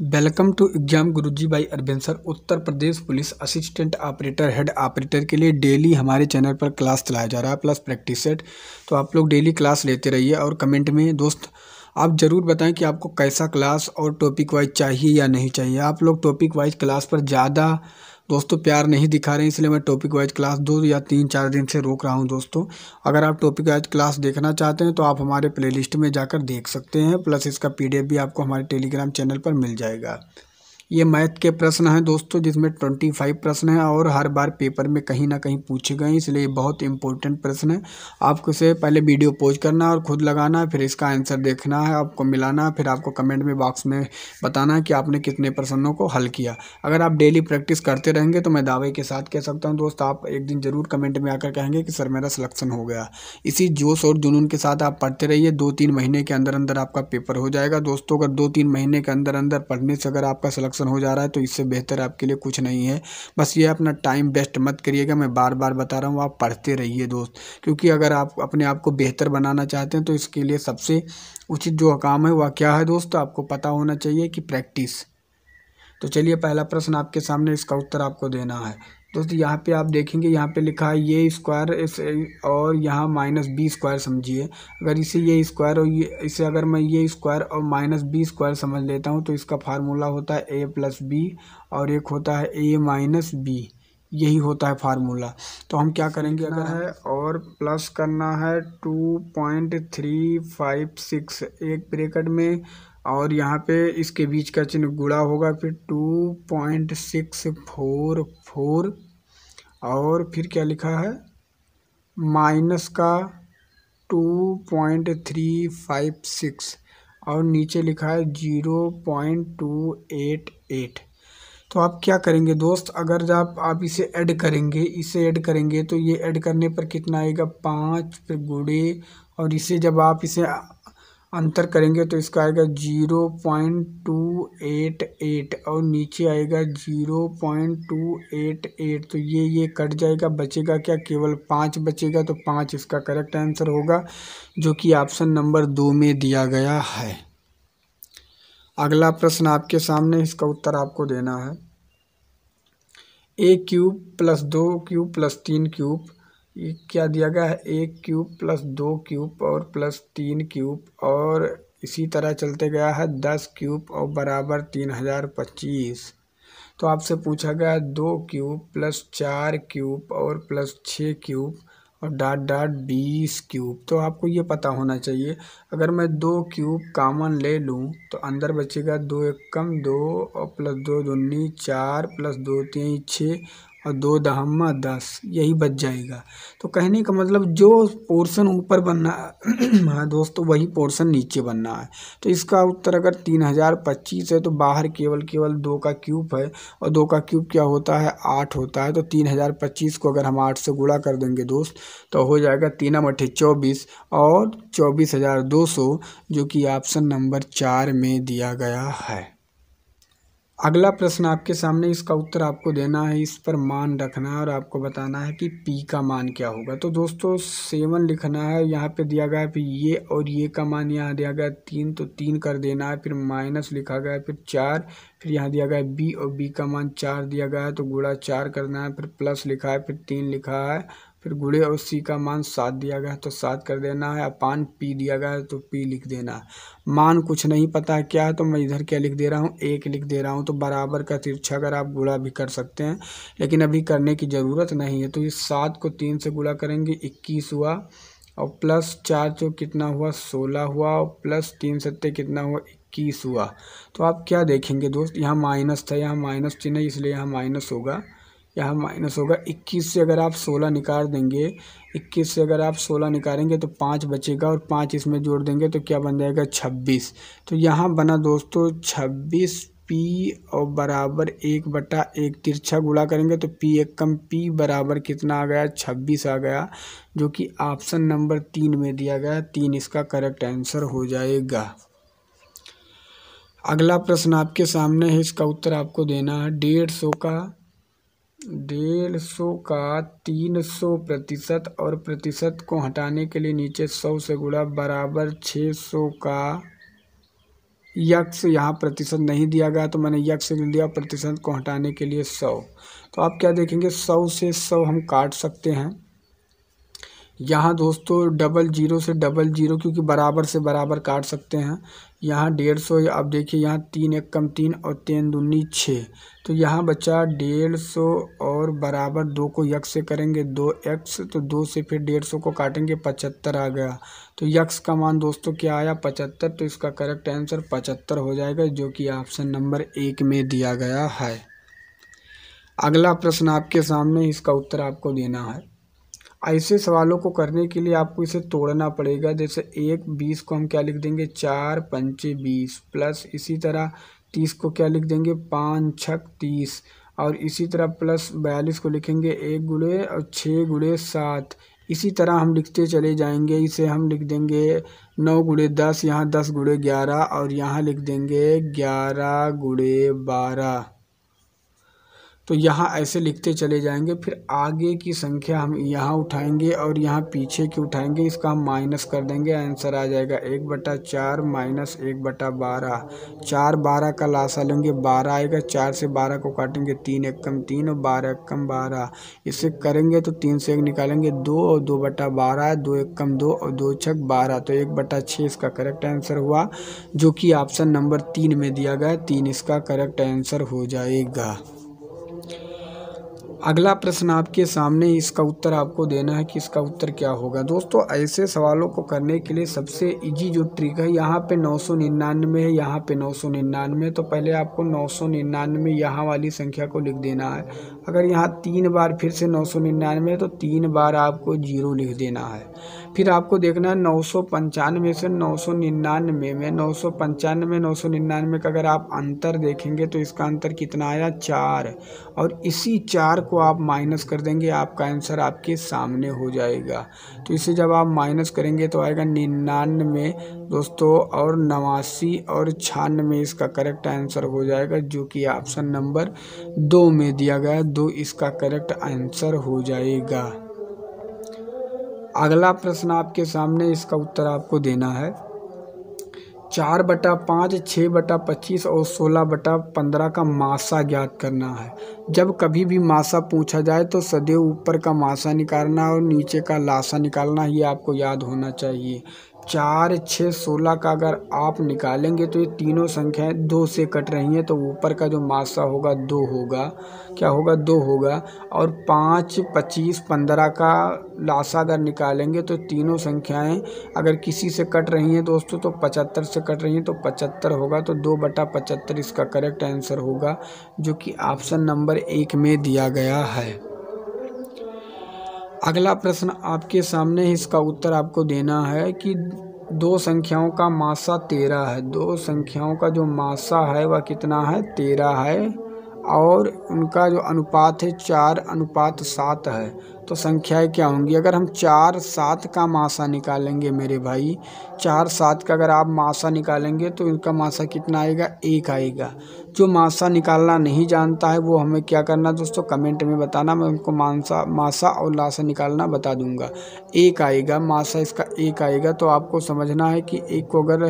Welcome to exam Guruji by Arvind sir. Uttar Pradesh police assistant operator head operator के लिए daily हमारे channel पर क्लास चलाया जा रहा है प्लस प्रैक्टिस सेट। तो आप लोग डेली क्लास लेते रहिए और कमेंट में दोस्त आप ज़रूर बताएं कि आपको कैसा क्लास और टॉपिक वाइज चाहिए या नहीं चाहिए। आप लोग टॉपिक वाइज क्लास पर ज़्यादा दोस्तों प्यार नहीं दिखा रहे हैं, इसलिए मैं टॉपिक वाइज क्लास 2 या 3-4 दिन से रोक रहा हूं दोस्तों। अगर आप टॉपिक वाइज क्लास देखना चाहते हैं तो आप हमारे प्लेलिस्ट में जाकर देख सकते हैं, प्लस इसका पीडीएफ भी आपको हमारे टेलीग्राम चैनल पर मिल जाएगा। ये मैथ के प्रश्न हैं दोस्तों, जिसमें 25 प्रश्न हैं और हर बार पेपर में कहीं ना कहीं पूछे गए, इसलिए बहुत इंपॉर्टेंट प्रश्न है। आपको से पहले वीडियो पॉज करना है और खुद लगाना है, फिर इसका आंसर देखना है, आपको मिलाना है, फिर आपको कमेंट में बॉक्स में बताना है कि आपने कितने प्रश्नों को हल किया। अगर आप डेली प्रैक्टिस करते रहेंगे तो मैं दावे के साथ कह सकता हूँ दोस्त, आप एक दिन जरूर कमेंट में आकर कहेंगे कि सर मेरा सिलेक्शन हो गया। इसी जोश और जुनून के साथ आप पढ़ते रहिए, 2-3 महीने के अंदर अंदर आपका पेपर हो जाएगा दोस्तों। अगर 2-3 महीने के अंदर अंदर पढ़ने से अगर आपका सिलेक्शन हो जा रहा है तो इससे बेहतर आपके लिए कुछ नहीं है। बस ये अपना टाइम वेस्ट मत करिएगा, मैं बार बार बता रहा हूँ, आप पढ़ते रहिए दोस्त। क्योंकि अगर आप अपने आप को बेहतर बनाना चाहते हैं तो इसके लिए सबसे उचित जो काम है वह क्या है दोस्त, आपको पता होना चाहिए कि प्रैक्टिस। तो चलिए पहला प्रश्न आपके सामने, इसका उत्तर आपको देना है दोस्तों। यहाँ पे आप देखेंगे, यहाँ पे लिखा है ये स्क्वायर इस और यहाँ -b स्क्वायर समझिए। अगर इसे ये स्क्वायर और ये इसे अगर मैं ये स्क्वायर और -b स्क्वायर समझ लेता हूँ तो इसका फार्मूला होता है a + b और एक होता है a - b, यही होता है फार्मूला। तो हम क्या करेंगे, अगर है और प्लस करना है 2.356 एक ब्रैकेट में और यहाँ पे इसके बीच का चिन्ह गुणा होगा, फिर 2.644 और फिर क्या लिखा है माइनस का 2.356 और नीचे लिखा है 0.288। तो आप क्या करेंगे दोस्त, अगर जब आप इसे ऐड करेंगे तो ये ऐड करने पर कितना आएगा 5, फिर गुणे और इसे जब आप इसे अंतर करेंगे तो इसका आएगा 0.288 और नीचे आएगा 0.288। तो ये कट जाएगा, बचेगा क्या, केवल 5 बचेगा। तो 5 इसका करेक्ट आंसर होगा, जो कि ऑप्शन नंबर 2 में दिया गया है। अगला प्रश्न आपके सामने, इसका उत्तर आपको देना है। a³ + 2³ + 3³ ये क्या दिया गया है, a³ + 2³ और +3³ और इसी तरह चलते गया है 10³ और बराबर 3025। तो आपसे पूछा गया 2³ + 4³ और +6³ और डॉट 20³ तो आपको ये पता होना चाहिए। अगर मैं 2³ कॉमन ले लूँ तो अंदर बचेगा 2 एकम 2 और +2 दूनी 4 +2 3 6 और 2 दहम्मा 10, यही बच जाएगा। तो कहने का मतलब जो पोर्शन ऊपर बनना है दोस्तों वही पोर्शन नीचे बनना है। तो इसका उत्तर अगर 3025 है तो बाहर केवल 2 का क्यूब है और 2 का क्यूब क्या होता है 8 होता है। तो 3025 को अगर हम 8 से गुणा कर देंगे दोस्त तो हो जाएगा 3×8 = 24 और 24,200, जो कि ऑप्शन नंबर 4 में दिया गया है। अगला प्रश्न आपके सामने, इसका उत्तर आपको देना है, इस पर मान रखना है और आपको बताना है कि p का मान क्या होगा। तो दोस्तों 7 लिखना है, यहाँ पे दिया गया है, फिर ये और ये का मान यहाँ दिया गया 3 तो 3 कर देना है, फिर माइनस लिखा गया है, फिर 4, फिर यहाँ दिया गया है b और b का मान 4 दिया गया है तो गुणा 4 करना है, फिर प्लस लिखा है, फिर 3 लिखा है, फिर गुणे और c का मान 7 दिया गया है तो 7 कर देना है, अपान p दिया गया है तो p लिख देना है। मान कुछ नहीं पता है क्या है तो मैं इधर क्या लिख दे रहा हूँ 1 लिख दे रहा हूँ। तो बराबर का तिरछा अगर आप गुणा भी कर सकते हैं, लेकिन अभी करने की ज़रूरत नहीं है। तो इस 7 को 3 से गुणा करेंगे 21 हुआ और +4 जो कितना हुआ 16 हुआ और +3 7 कितना हुआ 21 हुआ। तो आप क्या देखेंगे दोस्त, यहाँ माइनस था, यहाँ माइनस चिन्ह है इसलिए यहाँ माइनस होगा, यहाँ माइनस होगा। 21 से अगर आप 16 निकाल देंगे, 21 से अगर आप 16 निकालेंगे तो 5 बचेगा और 5 इसमें जोड़ देंगे तो क्या बन जाएगा 26। तो यहाँ बना दोस्तों 26 p और बराबर 1/1, तिरछा गुणा करेंगे तो p एकम p बराबर कितना आ गया 26 आ गया, जो कि ऑप्शन नंबर 3 में दिया गया। 3 इसका करेक्ट आंसर हो जाएगा। अगला प्रश्न आपके सामने है, इसका उत्तर आपको देना है। 150 का 300% और प्रतिशत को हटाने के लिए नीचे 100 से गुणा बराबर 600 का यक्स यहाँ प्रतिशत नहीं दिया गया तो मैंने यक्स ले लिया, प्रतिशत को हटाने के लिए 100। तो आप क्या देखेंगे 100 से 100 हम काट सकते हैं। यहाँ दोस्तों 00 से 00 क्योंकि बराबर से बराबर काट सकते हैं। यहाँ 150, अब देखिए यहाँ 3 एक कम 3 और 3 दूनी 6, तो यहाँ बचा 150 और बराबर 2 को यक्स से करेंगे 2x, तो 2 से फिर 150 को काटेंगे 75 आ गया। तो यक्स का मान दोस्तों क्या आया 75, तो इसका करेक्ट आंसर 75 हो जाएगा, जो कि ऑप्शन नंबर 1 में दिया गया है। अगला प्रश्न आपके सामने, इसका उत्तर आपको देना है। ऐसे सवालों को करने के लिए आपको इसे तोड़ना पड़ेगा। जैसे 1 20 को हम क्या लिख देंगे 4 पंचे 20, प्लस इसी तरह 30 को क्या लिख देंगे 5 छक 30, और इसी तरह प्लस 42 को लिखेंगे 1 गुणे और 6 गुणे 7। इसी तरह हम लिखते चले जाएंगे। इसे हम लिख देंगे 9 गुणे 10, यहाँ 10 गुणे 11, और यहाँ लिख देंगे 11 गुणे 12। तो यहाँ ऐसे लिखते चले जाएंगे। फिर आगे की संख्या हम यहाँ उठाएंगे और यहाँ पीछे की उठाएंगे, इसका हम माइनस कर देंगे, आंसर आ जाएगा 1/4 माइनस 1/12। 4 12 का लासा लेंगे 12 आएगा, 4 से 12 को काटेंगे 3 एक कम 3 और 12 एक कम 12। इसे करेंगे तो 3 से 1 निकालेंगे 2 और 2/12, 2 एक कम 2 और 2 छक 12, तो 1/6 इसका करेक्ट आंसर हुआ, जो कि ऑप्शन नंबर 3 में दिया गया। 3 इसका करेक्ट आंसर हो जाएगा। अगला प्रश्न आपके सामने, इसका उत्तर आपको देना है कि इसका उत्तर क्या होगा। दोस्तों ऐसे सवालों को करने के लिए सबसे इजी जो ट्रिक है, यहाँ पे 999 है, यहाँ पे 999, तो पहले आपको 999 यहाँ वाली संख्या को लिख देना है। अगर यहाँ 3 बार फिर से 999 है तो 3 बार आपको 0 लिख देना है। फिर आपको देखना है 995 से 999 में 995 999 का अगर आप अंतर देखेंगे तो इसका अंतर कितना आया 4, और इसी 4 को आप माइनस कर देंगे, आपका आंसर आपके सामने हो जाएगा। तो इसे जब आप माइनस करेंगे तो आएगा 99 दोस्तों, और 89 और 96 इसका करेक्ट आंसर हो जाएगा, जो कि ऑप्शन नंबर 2 में दिया गया है। 2 इसका करेक्ट आंसर हो जाएगा। अगला प्रश्न आपके सामने, इसका उत्तर आपको देना है। 4/5, 6/25 और 16/15 का मासा ज्ञात करना है। जब कभी भी मासा पूछा जाए तो सदैव ऊपर का मासा निकालना और नीचे का लासा निकालना, ये आपको याद होना चाहिए। 4 6 16 का अगर आप निकालेंगे तो ये तीनों संख्याएं 2 से कट रही हैं, तो ऊपर का जो मासा होगा 2 होगा, क्या होगा 2 होगा। और 5 25 15 का लासा अगर निकालेंगे तो तीनों संख्याएं अगर किसी से कट रही हैं दोस्तों तो 75 से कट रही हैं, तो 75 होगा, तो 2/75 इसका करेक्ट आंसर होगा, जो कि ऑप्शन नंबर 1 में दिया गया है। अगला प्रश्न आपके सामने, इसका उत्तर आपको देना है कि 2 संख्याओं का मासा 13 है। 2 संख्याओं का जो मासा है वह कितना है 13 है, और उनका जो अनुपात है 4:7 है। तो संख्याएं क्या होंगी, अगर हम 4 7 का मासा निकालेंगे मेरे भाई, 4 7 का अगर आप मासा निकालेंगे तो इनका मासा कितना आएगा 1 आएगा। जो मासा निकालना नहीं जानता है वो हमें क्या करना दोस्तों, कमेंट में बताना, मैं उनको मासा और लासा निकालना बता दूंगा। 1 आएगा, मासा इसका 1 आएगा। तो आपको समझना है कि 1 को अगर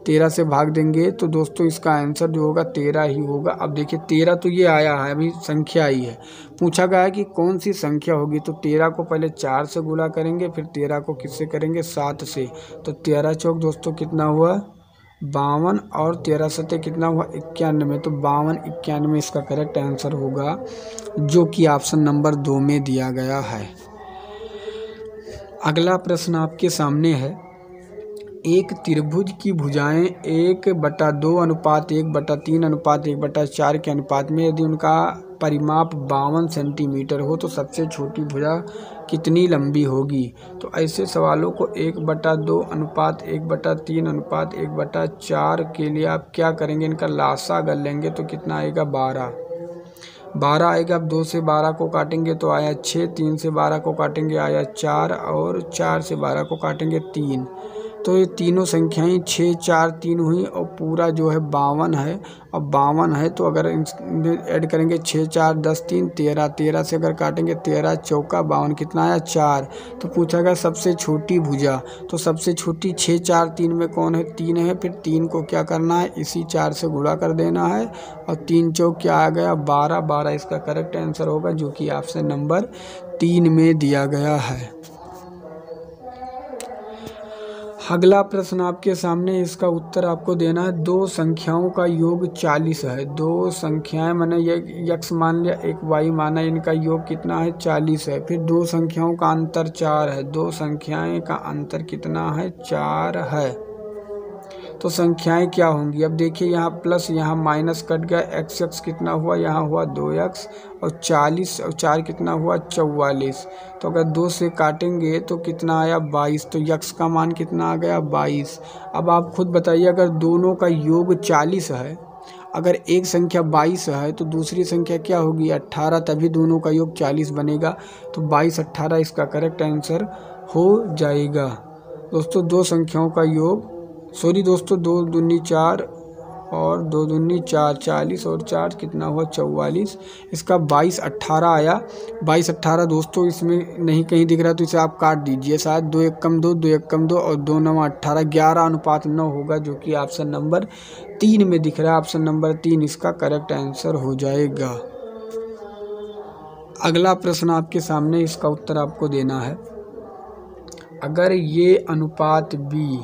13 से भाग देंगे तो दोस्तों इसका आंसर जो होगा 13 ही होगा। अब देखिए 13 तो ये आया है, अभी संख्या आई है, पूछा गया है कि कौन सी संख्या होगी, तो 13 को पहले 4 से गुणा करेंगे, फिर 13 को किससे करेंगे 7 से, तो 13 चौक दोस्तों कितना हुआ 52, और 13 सते कितना हुआ 91, तो 52 91 इसका करेक्ट आंसर होगा, जो कि ऑप्शन नंबर 2 में दिया गया है। अगला प्रश्न आपके सामने है। एक त्रिभुज की भुजाएं 1/2 अनुपात 1/3 अनुपात 1/4 के अनुपात में यदि उनका परिमाप 52 सेंटीमीटर हो तो सबसे छोटी भुजा कितनी लंबी होगी। तो ऐसे सवालों को 1/2 अनुपात 1/3 अनुपात 1/4 के लिए आप क्या करेंगे, इनका लासा अगर लेंगे तो कितना आएगा 12 आएगा। अब 2 से 12 को काटेंगे तो आया 6, 3 से 12 को काटेंगे आया 4, और 4 से 12 को काटेंगे 3, तो ये तीनों संख्याएं 6 4 3 हुई और पूरा जो है 52 है। अब 52 है तो अगर ऐड करेंगे 6 4 10 3 13, 13 से अगर काटेंगे 13 चौका 52 कितना आया 4। तो पूछा गया सबसे छोटी भुजा, तो सबसे छोटी 6 4 3 में कौन है 3 है। फिर 3 को क्या करना है इसी 4 से गुणा कर देना है और 3 चौक क्या आ गया 12, 12 इसका करेक्ट आंसर होगा जो कि ऑप्शन नंबर 3 में दिया गया है। अगला प्रश्न आपके सामने, इसका उत्तर आपको देना है। दो संख्याओं का योग 40 है। दो संख्याएं मैंने ये x मान लिया एक y माना, इनका योग कितना है 40 है। फिर दो संख्याओं का अंतर 4 है। दो संख्याएं का अंतर कितना है 4 है। तो संख्याएं क्या होंगी, अब देखिए यहाँ प्लस यहाँ माइनस कट गया, एक्स एक्स कितना हुआ यहाँ हुआ 2x और 40 और 4 कितना हुआ 44। तो अगर 2 से काटेंगे तो कितना आया 22। तो x का मान कितना आ गया 22। अब आप खुद बताइए अगर दोनों का योग 40 है, अगर एक संख्या 22 है तो दूसरी संख्या क्या होगी 18, तभी दोनों का योग 40 बनेगा। तो 22 18 इसका करेक्ट आंसर हो जाएगा। दोस्तों दो संख्याओं का योग, सॉरी दोस्तों 2 दूनी 4 और 2 दूनी 4, 40 और 4 कितना हुआ 44। इसका 22 18 आया। 22 18 दोस्तों इसमें नहीं कहीं दिख रहा तो इसे आप काट दीजिए, शायद 2 1 कम 2 2 1 कम 2 और 2 9 18, 11:9 होगा जो कि ऑप्शन नंबर 3 में दिख रहा है। ऑप्शन नंबर 3 इसका करेक्ट आंसर हो जाएगा। अगला प्रश्न आपके सामने, इसका उत्तर आपको देना है। अगर ये अनुपात b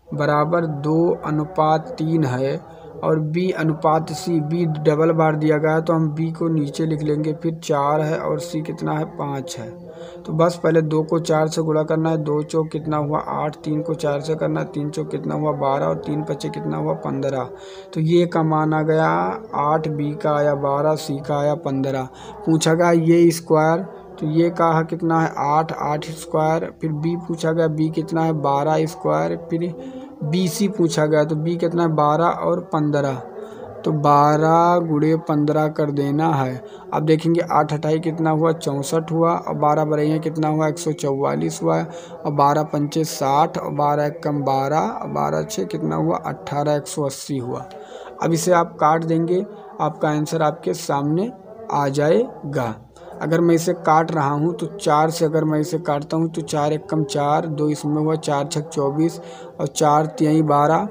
बराबर 2:3 है और b अनुपात c, b डबल बार दिया गया है तो हम b को नीचे लिख लेंगे। फिर 4 है और c कितना है 5 है। तो बस पहले 2 को 4 से गुणा करना है, 2 चौक कितना हुआ 8, 3 को 4 से करना है, 3 चौक कितना हुआ 12 और 3 पच्चे कितना हुआ 15। तो ये का मान आ गया 8, b का आया 12, c का आया 15। पूछा गया ये स्क्वायर, तो ये कहा कितना है 8, 8 स्क्वायर। फिर b पूछा गया b कितना है 12 स्क्वायर। फिर bc पूछा गया तो b कितना है 12 और 15, तो 12 गुणे 15 कर देना है। अब देखेंगे 8 हटाई कितना हुआ 64 हुआ और 12 बढ़ाइए कितना हुआ 144 हुआ और 12 पंचे 60 और 12 एक कम 12 और 12 छः कितना हुआ 18, 180 हुआ। अब इसे आप काट देंगे, आपका आंसर आपके सामने आ जाएगा। अगर मैं इसे काट रहा हूँ तो 4 से अगर मैं इसे काटता हूँ तो 4 एक कम 4, 2 इसमें हुआ 4 छक 24 और 4 तिहाई 12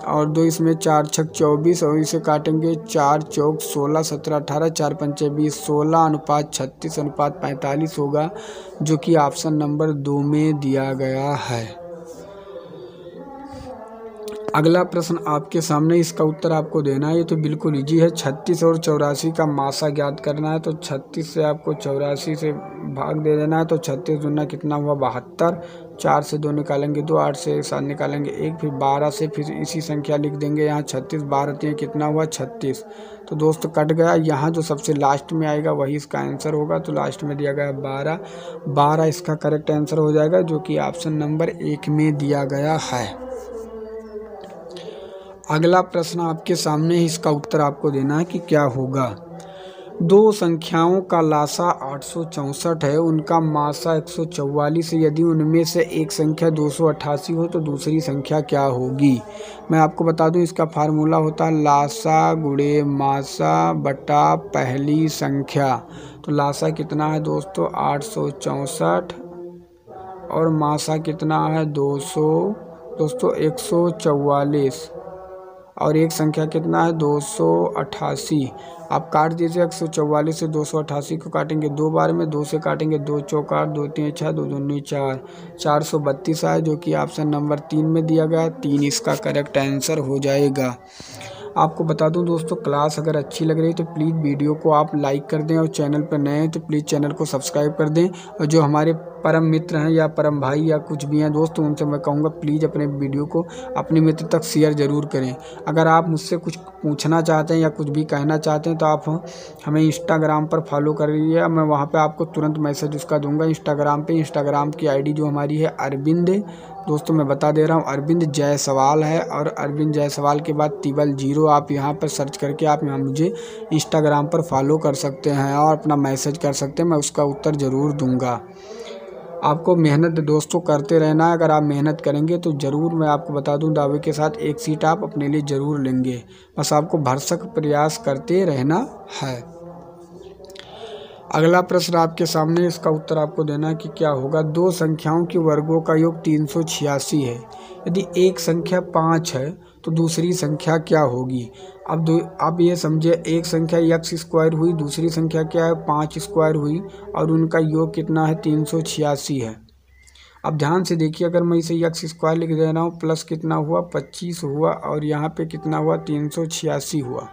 और 2 इसमें 4 छक 24 और इसे काटेंगे 4 चौक 16 17 18, 4 पंचे 20, 16:36:45 होगा जो कि ऑप्शन नंबर 2 में दिया गया है। अगला प्रश्न आपके सामने, इसका उत्तर आपको देना है। ये तो बिल्कुल इजी है। 36 और 84 का मासा ज्ञात करना है। तो 36 से आपको 84 से भाग दे देना है। तो 36 दूना कितना हुआ 72, 4 से 2 निकालेंगे 2, 8 से 7 निकालेंगे 1, फिर 12 से फिर इसी संख्या लिख देंगे यहाँ 36, 12 कितना हुआ 36। तो दोस्तों कट गया, यहाँ जो सबसे लास्ट में आएगा वही इसका आंसर होगा। तो लास्ट में दिया गया 12, 12 इसका करेक्ट आंसर हो जाएगा जो कि ऑप्शन नंबर 1 में दिया गया है। अगला प्रश्न आपके सामने, इसका उत्तर आपको देना है कि क्या होगा। दो संख्याओं का लासा 864 है, उनका मासा 144 है। यदि उनमें से एक संख्या 288 हो तो दूसरी संख्या क्या होगी। मैं आपको बता दूं इसका फार्मूला होता है लासा गुणे मासा बटा पहली संख्या। तो लासा कितना है दोस्तों 864 और मासा कितना है 144 और एक संख्या कितना है 288। आप काट दीजिए 144 से 288 को काटेंगे 2 बार में, 2 से काटेंगे 2 चौक 8, 2 3 6, 2 दूनी 4, 432 है जो कि ऑप्शन नंबर 3 में दिया गया। 3 इसका करेक्ट आंसर हो जाएगा। आपको बता दूं दोस्तों, क्लास अगर अच्छी लग रही है तो प्लीज़ वीडियो को आप लाइक कर दें और चैनल पर नए हैं तो प्लीज़ चैनल को सब्सक्राइब कर दें। और जो हमारे परम मित्र हैं या परम भाई या कुछ भी हैं दोस्तों, उनसे मैं कहूँगा प्लीज़ अपने वीडियो को अपने मित्र तक शेयर ज़रूर करें। अगर आप मुझसे कुछ पूछना चाहते हैं या कुछ भी कहना चाहते हैं तो आप हमें इंस्टाग्राम पर फॉलो कर लीजिए। मैं वहाँ पर आपको तुरंत मैसेज उसका दूंगा इंस्टाग्राम पर। इंस्टाग्राम की ID जो हमारी है अरविंद, दोस्तों मैं बता दे रहा हूँ अरविंद जायसवाल है। और अरविंद जायसवाल के बाद 00 आप यहाँ पर सर्च करके आप यहाँ मुझे इंस्टाग्राम पर फॉलो कर सकते हैं और अपना मैसेज कर सकते हैं, मैं उसका उत्तर ज़रूर दूंगा। आपको मेहनत दोस्तों करते रहना है। अगर आप मेहनत करेंगे तो ज़रूर, मैं आपको बता दूं दावे के साथ, एक सीट आप अपने लिए ज़रूर लेंगे। बस आपको भरसक प्रयास करते रहना है। अगला प्रश्न आपके सामने, इसका उत्तर आपको देना है कि क्या होगा। दो संख्याओं के वर्गों का योग 386 है। यदि एक संख्या 5 है तो दूसरी संख्या क्या होगी। अब ये समझे, एक संख्या x स्क्वायर हुई, दूसरी संख्या क्या है 5 स्क्वायर हुई, और उनका योग कितना है 386 है। अब ध्यान से देखिए, अगर मैं इसे x स्क्वायर लिख दे रहा हूँ, प्लस कितना हुआ 25 हुआ, और यहाँ पे कितना हुआ 386 हुआ।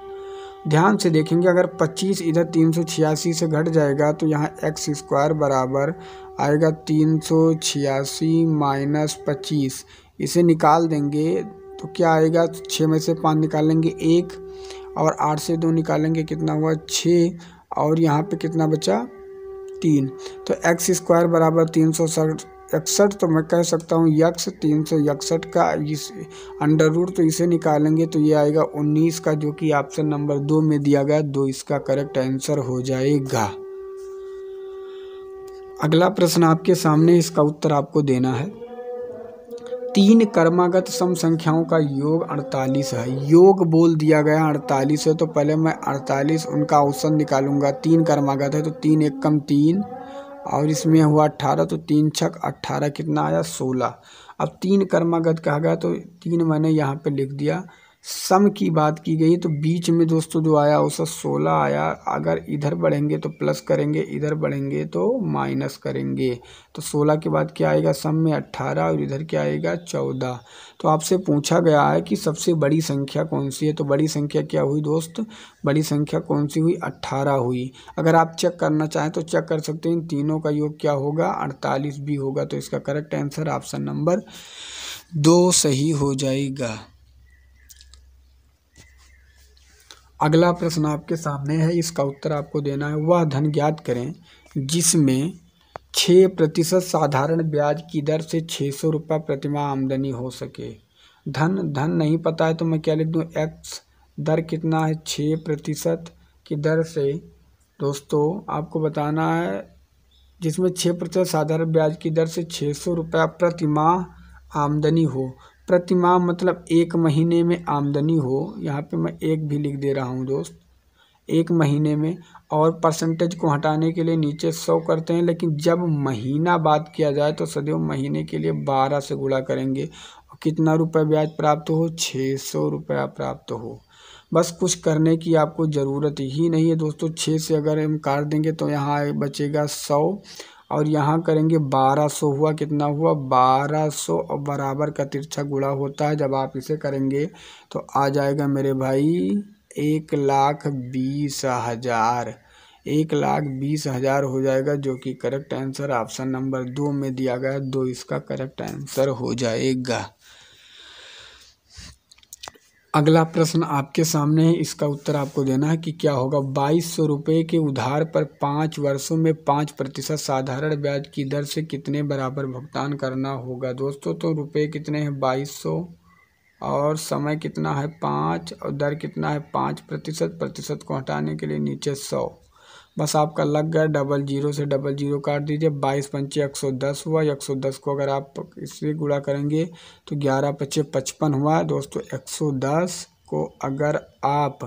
ध्यान से देखेंगे, अगर 25 इधर 386 से घट जाएगा तो यहाँ x स्क्वायर बराबर आएगा 386 माइनस 25। इसे निकाल देंगे तो क्या आएगा, 6 में से 5 निकालेंगे 1, और 8 से 2 निकालेंगे कितना हुआ 6, और यहाँ पे कितना बचा 3। तो x स्क्वायर बराबर 361, तो मैं कह सकता हूँ यक्स 361 का इस अंडर रूट, तो इसे निकालेंगे तो ये आएगा 19 का, जो कि ऑप्शन नंबर 2 में दिया गया। 2 इसका करेक्ट आंसर हो जाएगा। अगला प्रश्न आपके सामने, इसका उत्तर आपको देना है। 3 क्रमागत सम संख्याओं का योग 48 है। योग बोल दिया गया 48 है, तो पहले मैं 48 उनका औसत निकालूंगा। 3 क्रमागत है तो 3 एकम 3, और इसमें हुआ 18, तो 3 छक 18, कितना आया 16। अब 3 क्रमागत कहा गया तो 3 मैंने यहाँ पे लिख दिया। सम की बात की गई तो बीच में दोस्तों जो आया औसत 16 आया। अगर इधर बढ़ेंगे तो प्लस करेंगे, इधर बढ़ेंगे तो माइनस करेंगे। तो 16 के बाद क्या आएगा सम में 18, और इधर क्या आएगा 14। तो आपसे पूछा गया है कि सबसे बड़ी संख्या कौन सी है। तो बड़ी संख्या क्या हुई दोस्त, बड़ी संख्या कौन सी हुई 18 हुई। अगर आप चेक करना चाहें तो चेक कर सकते हैं, इन तीनों का योग क्या होगा 48 भी होगा। तो इसका करेक्ट आंसर ऑप्शन नंबर 2 सही हो जाएगा। अगला प्रश्न आपके सामने है, इसका उत्तर आपको देना है। वह धन ज्ञात करें जिसमें 6% साधारण ब्याज की दर से 600 रुपये प्रतिमाह आमदनी हो सके। धन नहीं पता है तो मैं क्या लिख दूँ, x दर कितना है 6% की दर से दोस्तों आपको बताना है, जिसमें 6% साधारण ब्याज की दर से 600 रुपया प्रतिमाह आमदनी हो। प्रतिमाह मतलब एक महीने में आमदनी हो। यहाँ पे मैं एक भी लिख दे रहा हूँ दोस्त, एक महीने में। और परसेंटेज को हटाने के लिए नीचे 100 करते हैं, लेकिन जब महीना बात किया जाए तो सदैव महीने के लिए 12 से गुणा करेंगे। और कितना रुपये ब्याज प्राप्त हो, 600 रुपया प्राप्त हो। बस कुछ करने की आपको ज़रूरत ही नहीं है दोस्तों। 6 से अगर हम काट देंगे तो यहाँ बचेगा 100, और यहाँ करेंगे 1200 हुआ, कितना हुआ 1200, और बराबर का तिरछा गुणा होता है। जब आप इसे करेंगे तो आ जाएगा मेरे भाई 1,20,000, 1,20,000 हो जाएगा, जो कि करेक्ट आंसर ऑप्शन नंबर 2 में दिया गया। 2 इसका करेक्ट आंसर हो जाएगा। अगला प्रश्न आपके सामने है, इसका उत्तर आपको देना है कि क्या होगा। 2200 रुपये के उधार पर 5 वर्षों में 5% साधारण ब्याज की दर से कितने बराबर भुगतान करना होगा दोस्तों। तो रुपये कितने हैं 2200, और समय कितना है 5, और दर कितना है 5%। प्रतिशत को हटाने के लिए नीचे 100। बस आपका लग गया, 00 से 00 काट दीजिए। 22 पंचे 110 हुआ। 110 को अगर आप इससे गुणा करेंगे तो 11 पचे 55 हुआ दोस्तों। 110 को अगर आप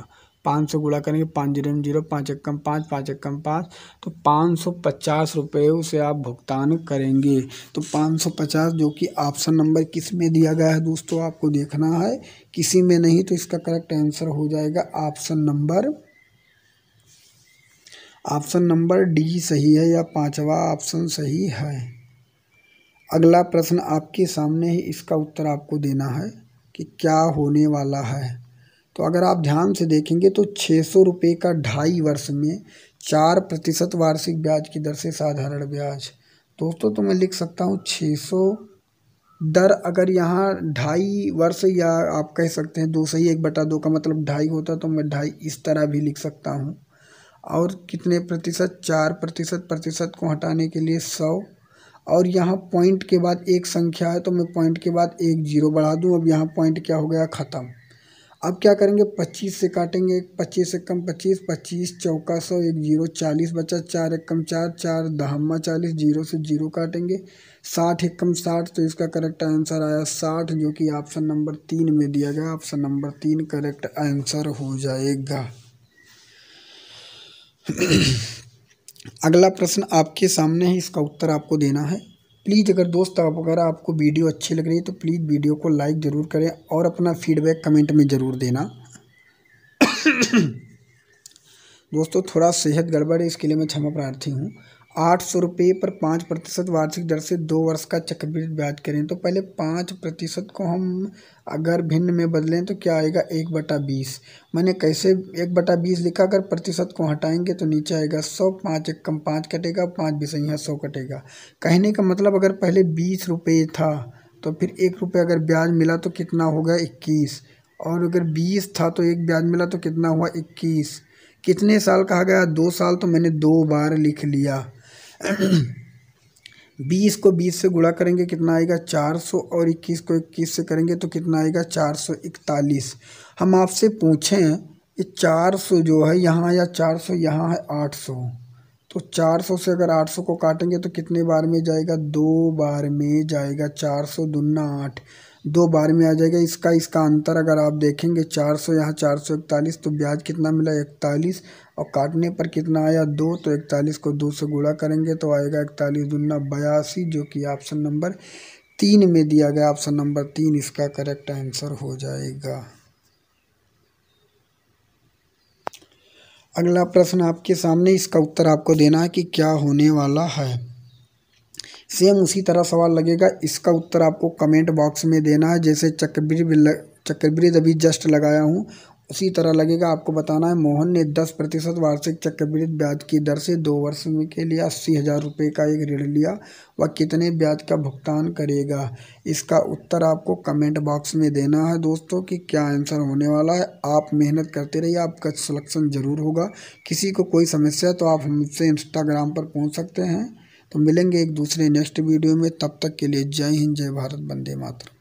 5 से गुणा करेंगे, 5 0 0, 5 एकम 5, 5 एकम 5, तो 550 रुपये उसे आप भुगतान करेंगे। तो 550, जो कि ऑप्शन नंबर किस में दिया गया है दोस्तों, आपको देखना है, किसी में नहीं। तो इसका करेक्ट आंसर हो जाएगा ऑप्शन नंबर डी सही है, या 5वां ऑप्शन सही है। अगला प्रश्न आपके सामने है, इसका उत्तर आपको देना है कि क्या होने वाला है। तो अगर आप ध्यान से देखेंगे तो 600 रुपये का 2.5 वर्ष में 4% वार्षिक ब्याज की दर से साधारण ब्याज दोस्तों, तो मैं लिख सकता हूँ 600 दर। अगर यहाँ 2.5 वर्ष, या आप कह सकते हैं 2 सही 1/2 का मतलब 2.5 होता, तो मैं 2.5 इस तरह भी लिख सकता हूँ। और कितने प्रतिशत, 4%। प्रतिशत को हटाने के लिए 100, और यहाँ पॉइंट के बाद एक संख्या है तो मैं पॉइंट के बाद 1 0 बढ़ा दूँ। अब यहाँ पॉइंट क्या हो गया ख़त्म। अब क्या करेंगे, 25 से काटेंगे, 25 से कम 25, 25 चौका 100, 1 0 40 बचा, 4 एक कम 4, 4 दहम्मा 40, 0 से 0 काटेंगे, 60 एक कम 60, तो इसका करेक्ट आंसर आया 60, जो कि ऑप्शन नंबर 3 में दिया गया। ऑप्शन नंबर 3 करेक्ट आंसर हो जाएगा। अगला प्रश्न आपके सामने है, इसका उत्तर आपको देना है। प्लीज़ अगर दोस्त अगर आपको वीडियो अच्छी लग रही है तो प्लीज़ वीडियो को लाइक ज़रूर करें और अपना फीडबैक कमेंट में ज़रूर देना। दोस्तों थोड़ा सेहत गड़बड़ है, इसके लिए मैं क्षमा प्रार्थी हूँ। 800 रुपये पर 5% वार्षिक दर से 2 वर्ष का चक्रवृद्धि ब्याज करें। तो पहले 5% को हम अगर भिन्न में बदलें तो क्या आएगा, 1/20। मैंने कैसे 1/20 लिखा, अगर प्रतिशत को हटाएंगे तो नीचे आएगा 100, 5 एक कम 5 कटेगा, 5 बिसैया 100 कटेगा। कहने का मतलब अगर पहले 20 रुपये था तो फिर 1 रुपये अगर ब्याज मिला तो कितना हो गया, 21। और अगर 20 था तो 1 ब्याज मिला तो कितना हुआ, 21। कितने साल कहा गया, 2 साल, तो मैंने 2 बार लिख लिया। 20 को 20 से गुणा करेंगे कितना आएगा, 400, और 21 को 21 से करेंगे तो कितना आएगा, 441। हम आपसे पूछें ये 400 जो है यहाँ या 400 यहाँ है 800, तो 400 से अगर 800 को काटेंगे तो कितने बार में जाएगा, 2 बार में जाएगा। 400 दूना 8, 2 बार में आ जाएगा। इसका अंतर अगर आप देखेंगे, 400 यहाँ 441, तो ब्याज कितना मिला, 41, और काटने पर कितना आया, 2, तो 41 को 2 से गुणा करेंगे तो आएगा 41 दूना 82, जो कि ऑप्शन नंबर 3 में दिया गया। ऑप्शन नंबर 3 इसका करेक्ट आंसर हो जाएगा। अगला प्रश्न आपके सामने, इसका उत्तर आपको देना है कि क्या होने वाला है। सेम उसी तरह सवाल लगेगा, इसका उत्तर आपको कमेंट बॉक्स में देना है। जैसे चक्रवृद्धि अभी जस्ट लगाया हूँ उसी तरह लगेगा, आपको बताना है। मोहन ने 10% वार्षिक चक्रवृद्धि ब्याज की दर से 2 वर्ष के लिए 80,000 रुपये का एक ऋण लिया, वह कितने ब्याज का भुगतान करेगा। इसका उत्तर आपको कमेंट बॉक्स में देना है दोस्तों कि क्या आंसर होने वाला है। आप मेहनत करते रहिए, आपका सिलेक्शन ज़रूर होगा। किसी को कोई समस्या तो आप हमसे इंस्टाग्राम पर पूछ सकते हैं। तो मिलेंगे एक दूसरे नेक्स्ट वीडियो में, तब तक के लिए जय हिंद, जय भारत, वंदे मातरम।